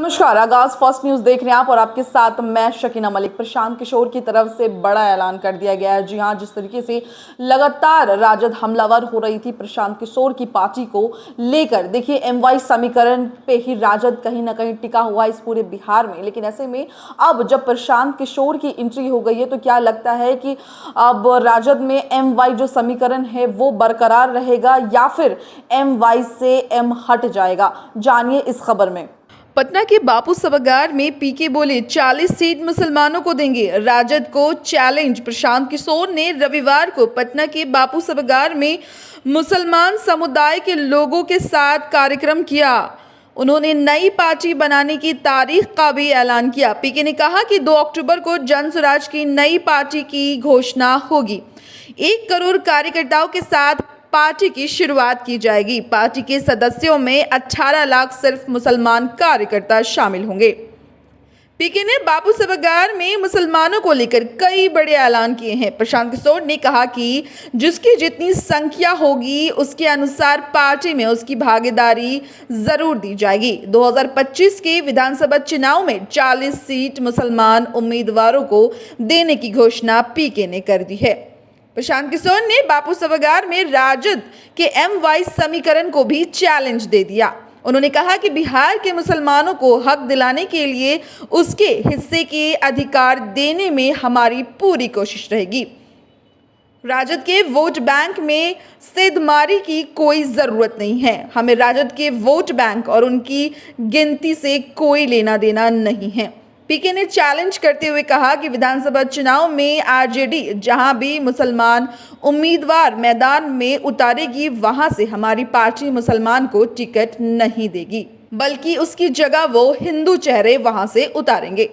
नमस्कार, आगाज first news देख रहे हैं आप और आपके साथ मैं शकीना मलिक। प्रशांत किशोर की तरफ से बड़ा ऐलान कर दिया गया है। जी हां, जिस तरीके से लगातार राजद हमलावर हो रही थी प्रशांत किशोर की पार्टी को लेकर, देखिए एमवाई समीकरण पे ही राजद कहीं ना कहीं टिका हुआ है इस पूरे बिहार में। लेकिन ऐसे में अब जब प्रशांत किशोर की एंट्री हो गई है तो क्या लगता है कि अब राजद में एमवाई जो समीकरण है वो बरकरार रहेगा या फिर एमवाई से एम हट जाएगा? जानिए इस खबर में। पटना के बापू सभागार में पीके बोले 40 सीट मुसलमानों को देंगे, राजद को चैलेंज। प्रशांत किशोर ने रविवार को पटना के बापू सभागार में मुसलमान समुदाय के लोगों के साथ कार्यक्रम किया। उन्होंने नई पार्टी बनाने की तारीख का भी ऐलान किया। पीके ने कहा कि 2 अक्टूबर को जन स्वराज की नई पार्टी की घोषणा होगी। 1 करोड़ कार्यकर्ताओं के साथ पार्टी की शुरुआत की जाएगी। पार्टी के सदस्यों में 18 लाख सिर्फ मुसलमान कार्यकर्ता शामिल होंगे। पीके ने बापू सभागार में मुसलमानों को लेकर कई बड़े ऐलान किए हैं। प्रशांत किशोर ने कहा कि जिसकी जितनी संख्या होगी उसके अनुसार पार्टी में उसकी भागीदारी जरूर दी जाएगी। 2025 के विधानसभा चुनाव में 40 सीट मुसलमान उम्मीदवारों को देने की घोषणा पीके ने कर दी है। प्रशांत किशोर ने बापू सभागार में राजद के एमवाई समीकरण को भी चैलेंज दे दिया। उन्होंने कहा कि बिहार के मुसलमानों को हक दिलाने के लिए उसके हिस्से के अधिकार देने में हमारी पूरी कोशिश रहेगी। राजद के वोट बैंक में सेधमारी की कोई ज़रूरत नहीं है। हमें राजद के वोट बैंक और उनकी गिनती से कोई लेना देना नहीं है। पीके ने चैलेंज करते हुए कहा कि विधानसभा चुनाव में आरजेडी जहां भी मुसलमान उम्मीदवार मैदान में उतारेगी वहां से हमारी पार्टी मुसलमान को टिकट नहीं देगी, बल्कि उसकी जगह वो हिंदू चेहरे वहां से उतारेंगे।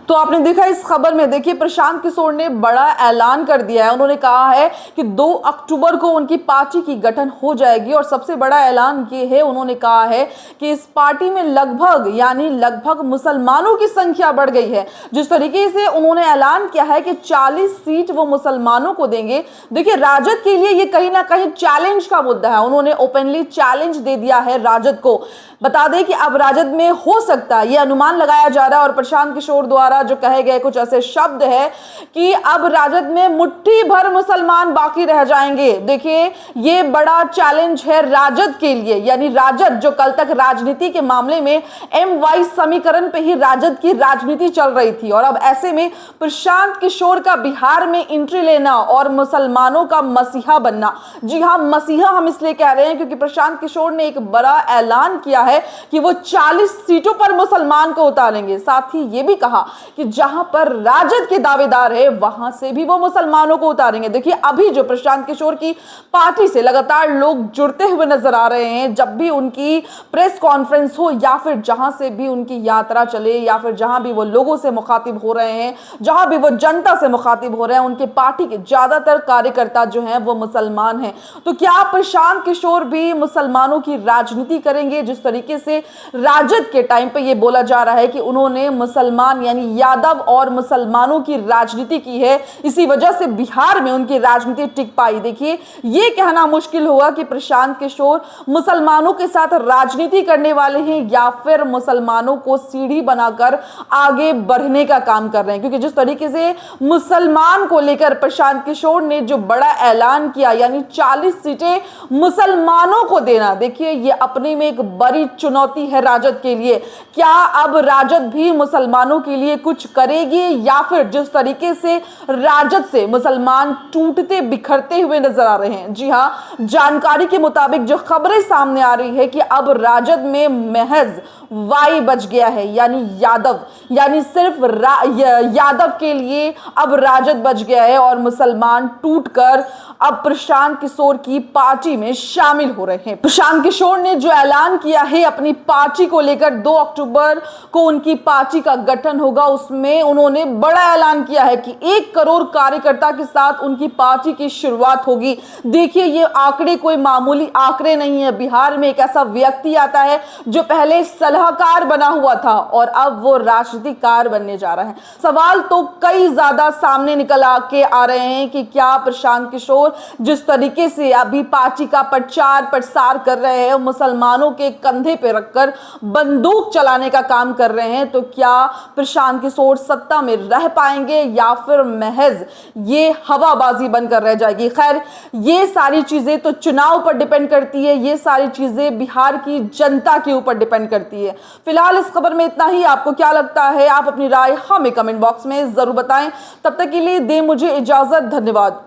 तो आपने देखा इस खबर में, देखिए प्रशांत किशोर ने बड़ा ऐलान कर दिया है। उन्होंने कहा है कि 2 अक्टूबर को उनकी पार्टी की गठन हो जाएगी और सबसे बड़ा ऐलान ये है, उन्होंने कहा है कि इस पार्टी में लगभग मुसलमानों की संख्या बढ़ गई है। जिस तरीके से उन्होंने ऐलान किया है कि 40 सीट वो मुसलमानों को देंगे, देखिए राजद के लिए ये कहीं ना कहीं चैलेंज का मुद्दा है। उन्होंने ओपनली चैलेंज दे दिया है राजद को। बता दें कि अब राजद में हो सकता है, ये अनुमान लगाया जा रहा है और प्रशांत किशोर द्वारा जो कहे गए कुछ ऐसे शब्द है कि अब राजद में मुट्ठी भर मुसलमान बाकी रह जाएंगे। देखिए ये बड़ा चैलेंज है राजद के लिए, यानी राजद जो कल तक राजनीति के मामले में एमवाई समीकरण पे ही राजद की राजनीति चल रही थी और अब ऐसे में प्रशांत किशोर का बिहार में एंट्री लेना और मुसलमानों का मसीहा बनना। जी हां, मसीहा हम इसलिए कह रहे हैं क्योंकि प्रशांत किशोर ने एक बड़ा ऐलान किया है कि वो 40 सीटों पर मुसलमान को उतारेंगे। साथ ही ये भी कहा कि जहां पर राजद के दावेदार है वहां से भी वो मुसलमानों को उतारेंगे। देखिए अभी जो प्रशांत किशोर की पार्टी से लगातार लोग जुड़ते हुए नजर आ रहे हैं, जब भी उनकी प्रेस कॉन्फ्रेंस हो या फिर जहां से भी उनकी यात्रा चले या फिर जहां भी वो लोगों से मुखातिब हो रहे हैं, जहां भी वो जनता से मुखातिब हो रहे हैं, उनके पार्टी के ज्यादातर कार्यकर्ता जो हैं वो मुसलमान हैं। तो क्या प्रशांत किशोर भी मुसलमानों की राजनीति करेंगे? जिस तरीके से राजद के टाइम पे ये बोला जा रहा है कि उन्होंने मुसलमान यानी यादव और मुसलमानों की राजनीति की है, इसी वजह से बिहार में उनकी राजनीति टिक पाई। देखिए ये कहना मुश्किल होगा कि प्रशांत किशोर मुसलमानों के साथ राजनीति करने वाले हैं या फिर मुसलमानों को सीढ़ी बनाकर आगे बढ़ने का काम कर रहे हैं, क्योंकि जिस तरीके से मुसलमान को लेकर प्रशांत किशोर ने जो बड़ा ऐलान किया यानी 40 सीटें मुसलमानों को देना, देखिए ये अपने में एक बड़ी चुनौती है राजद के लिए। क्या अब राजद भी मुसलमानों के लिए कुछ करेगी या फिर जिस तरीके से राजद से मुसलमान टूटते बिखरते हुए नजर आ रहे हैं? जी हां, जानकारी के मुताबिक जो खबरें सामने आ रही है कि अब राजद में महज वाई बच गया है, यानी यादव, यानी सिर्फ यादव के लिए अब राजद बच गया है और मुसलमान टूटकर अब प्रशांत किशोर की पार्टी में शामिल हो रहे हैं। प्रशांत किशोर ने जो ऐलान किया है अपनी पार्टी को लेकर, 2 अक्टूबर को उनकी पार्टी का गठन होगा, उसमें उन्होंने बड़ा ऐलान किया है कि 1 करोड़ कार्यकर्ता के साथ उनकी पार्टी की शुरुआत होगी। देखिए ये आंकड़े कोई मामूली आंकड़े नहीं है। बिहार में एक ऐसा व्यक्ति आता है जो पहले सलाहकार बना हुआ था और अब वो राजनीतिकार बनने जा रहा है। सवाल तो कई ज्यादा सामने निकल के आ रहे हैं कि क्या प्रशांत किशोर जिस तरीके से अभी पार्टी का प्रचार प्रसार कर रहे हैं, मुसलमानों के कंधे कंधे पे रखकर बंदूक चलाने का काम कर रहे हैं, तो क्या प्रशांत किशोर सत्ता में रह पाएंगे या फिर महज ये हवाबाजी बनकर रह जाएगी। खैर, ये सारी चीजें तो चुनाव पर डिपेंड करती है, ये सारी चीजें बिहार की जनता के ऊपर डिपेंड करती है। फिलहाल इस खबर में इतना ही। आपको क्या लगता है, आप अपनी राय हमें कमेंट बॉक्स में जरूर बताएं। तब तक के लिए दें मुझे इजाजत। धन्यवाद।